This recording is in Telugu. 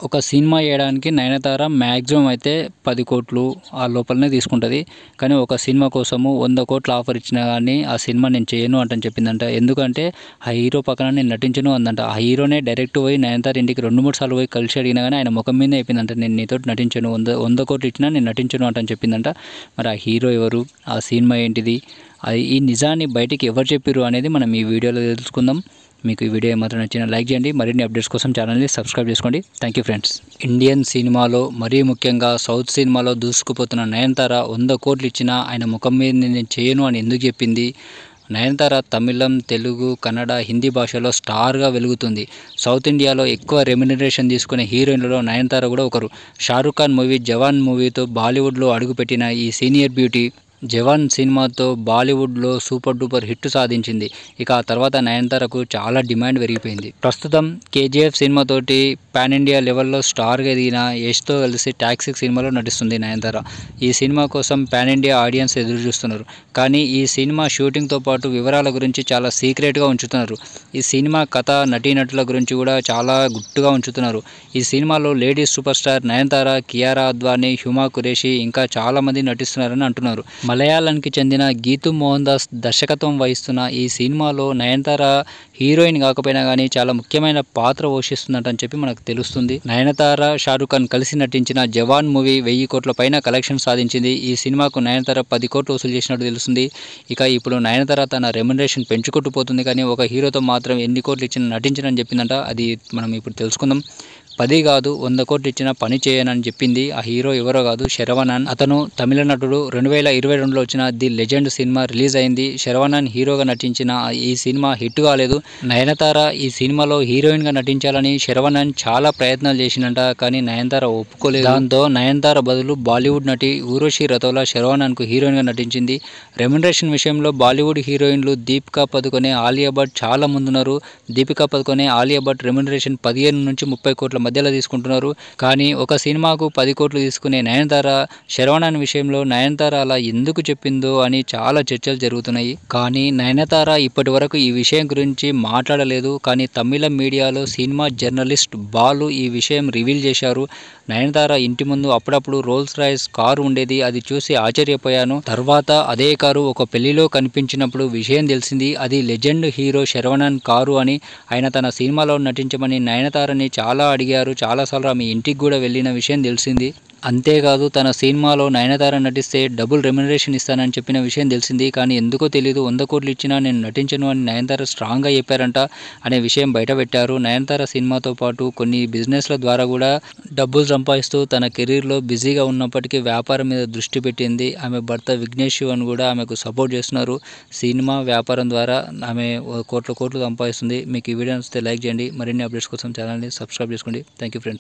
ఒక సినిమా చేయడానికి నయనతార మ్యాక్సిమం అయితే 10 కోట్లు ఆ లోపలనే తీసుకుంటుంది. కానీ ఒక సినిమా కోసము 100 కోట్లు ఆఫర్ ఇచ్చినా కానీ ఆ సినిమా నేను చేయను అంటని చెప్పిందంట. ఎందుకంటే ఆ హీరో పక్కన నేను నటించను అందంట. ఆ హీరోనే డైరెక్ట్ పోయి నయనతార ఇంటికి 2-3 సార్లు పోయి కలిసి అడిగినా కానీ ఆయన ముఖం మీదే అయిపోయిందంట, నేను నీతో నటించను, 100 కోట్లు ఇచ్చినా నేను నటించను అంటని చెప్పిందంట. మరి ఆ హీరో ఎవరు, ఆ సినిమా ఏంటిది, అది ఈ నిజాన్ని బయటికి ఎవరు చెప్పారు అనేది మనం ఈ వీడియోలో తెలుసుకుందాం. మీకు ఈ వీడియో ఏమాత్రం నచ్చినా లైక్ చేయండి. మరిన్ని అప్డేట్స్ కోసం ఛానల్ని సబ్స్క్రైబ్ చేసుకోండి. Thank you friends. ఇండియన్ సినిమాలో మరీ ముఖ్యంగా సౌత్ సినిమాలో దూసుకుపోతున్న నయనతార 100 కోట్లు ఇచ్చినా ఆయన ముఖం మీద నేను చేయను అని ఎందుకు చెప్పింది? నయనతార తమిళం, తెలుగు, కన్నడ, హిందీ భాషలో స్టార్గా వెలుగుతుంది. సౌత్ ఇండియాలో ఎక్కువ రెమ్యునరేషన్ తీసుకునే హీరోయిన్లలో నయనతార కూడా ఒకరు. షారుఖ్ ఖాన్ మూవీ జవాన్ మూవీతో బాలీవుడ్లో అడుగుపెట్టిన ఈ సీనియర్ బ్యూటీ జవాన్ సినిమాతో బాలీవుడ్లో సూపర్ డూపర్ హిట్ సాధించింది. ఇక ఆ తర్వాత నయనతారకు చాలా డిమాండ్ పెరిగిపోయింది. ప్రస్తుతం కేజీఎఫ్ సినిమాతోటి పాన్ ఇండియా లెవెల్లో స్టార్గా ఎదిగిన యష్తో కలిసి టాక్సిక్ సినిమాలో నటిస్తుంది నయనతార. ఈ సినిమా కోసం పాన్ ఇండియా ఆడియన్స్ ఎదురు చూస్తున్నారు. కానీ ఈ సినిమా షూటింగ్తో పాటు వివరాల గురించి చాలా సీక్రెట్గా ఉంచుతున్నారు. ఈ సినిమా కథ, నటీనటుల గురించి కూడా చాలా గుట్టుగా ఉంచుతున్నారు. ఈ సినిమాలో ladies super star Nayanthara, Kiara Advani, హ్యుమా Qureshi ఇంకా చాలామంది నటిస్తున్నారని అంటున్నారు. మలయాళానికి చెందిన గీతూ మోహన్ దాస్ దర్శకత్వం వహిస్తున్న ఈ సినిమాలో నయనతార హీరోయిన్ కాకపోయినా కానీ చాలా ముఖ్యమైన పాత్ర పోషిస్తుందంటని చెప్పి మనకు తెలుస్తుంది. నయనతార, షారుఖ్ ఖాన్ కలిసి నటించిన జవాన్ మూవీ 1000 కోట్ల పైన కలెక్షన్ సాధించింది. ఈ సినిమాకు నయనతార 10 కోట్లు వసూలు చేసినట్టు తెలుస్తుంది. ఇక ఇప్పుడు నయనతార తన రెమ్యునరేషన్ పెంచుకుంటూ పోతుంది. కానీ ఒక హీరోతో మాత్రం ఎన్ని కోట్లు ఇచ్చిన నటించనని చెప్పిందంట. అది మనం ఇప్పుడు తెలుసుకుందాం. 10 కాదు 100 కోట్లు ఇచ్చినా పని చేయనని చెప్పింది. ఆ హీరో ఎవరో కాదు, శరవణన్. అతను తమిళ నటుడు. 2022లో వచ్చిన ది లెజెండ్ సినిమా రిలీజ్ అయింది. శరవణన్ హీరోగా నటించిన ఈ సినిమా హిట్ కాలేదు. నయనతార ఈ సినిమాలో హీరోయిన్గా నటించాలని శరవణన్ చాలా ప్రయత్నాలు చేసిందంట. కానీ నయనతార ఒప్పుకోలేదు. దాంతో నయనతార బదులు బాలీవుడ్ నటి ఊర్వశి రతౌలా శరవణన్కు హీరోయిన్గా నటించింది. రెమ్యునరేషన్ విషయంలో బాలీవుడ్ హీరోయిన్లు దీపికా పదుకొనే, ఆలియా భట్ చాలా ముందున్నారు. దీపికా పదుకొనే, ఆలియా భట్ రెమ్యునరేషన్ 15 నుంచి 30 కోట్ల మధ్యలో తీసుకుంటున్నారు. కానీ ఒక సినిమాకు 10 కోట్లు తీసుకునే నయనతార శరవణన్ విషయంలో నయనతార అలా ఎందుకు చెప్పిందో అని చాలా చర్చలు జరుగుతున్నాయి. కానీ నయనతార ఇప్పటి వరకు ఈ విషయం గురించి మాట్లాడలేదు. కానీ తమిళ మీడియాలో సినిమా జర్నలిస్ట్ బాలు ఈ విషయం రివీల్ చేశారు. నయనతార ఇంటి ముందు అప్పుడప్పుడు రోల్స్ రాయ్స్ కారు ఉండేది. అది చూసి ఆశ్చర్యపోయాను. తర్వాత అదే కారు ఒక పెళ్లిలో కనిపించినప్పుడు విషయం తెలిసింది అది లెజెండ్ హీరో శరవణన్ కారు అని. ఆయన తన సినిమాలో నటించమని నయనతారని చాలా అడిగారు. చాలాసార్లు ఆమె ఇంటికి కూడా వెళ్ళిన విషయం తెలిసింది. అంతేకాదు తన సినిమాలో నయనతార నటిస్తే డబుల్ రెమ్యునరేషన్ ఇస్తానని చెప్పిన విషయం తెలిసింది. కానీ ఎందుకో తెలీదు 100 కోట్లు ఇచ్చినా నేను నటించను అని నయనతార స్ట్రాంగ్గా చెప్పారంట అనే విషయం బయటపెట్టారు. నయనతార సినిమాతో పాటు కొన్ని బిజినెస్ల ద్వారా కూడా డబ్బులు సంపాదిస్తూ తన కెరీర్లో బిజీగా ఉన్నప్పటికీ వ్యాపారం మీద దృష్టి పెట్టింది. ఆమె భర్త విఘ్నేష్ శివన్ కూడా ఆమెకు సపోర్ట్ చేస్తున్నారు. సినిమా వ్యాపారం ద్వారా ఆమె కోట్లు సంపాదిస్తుంది. మీకు ఈ వీడియో నచ్చితే లైక్ చేయండి. మరిన్ని అప్డేట్స్ కోసం ఛానల్ని సబ్స్క్రైబ్ చేసుకోండి. Thank you friends.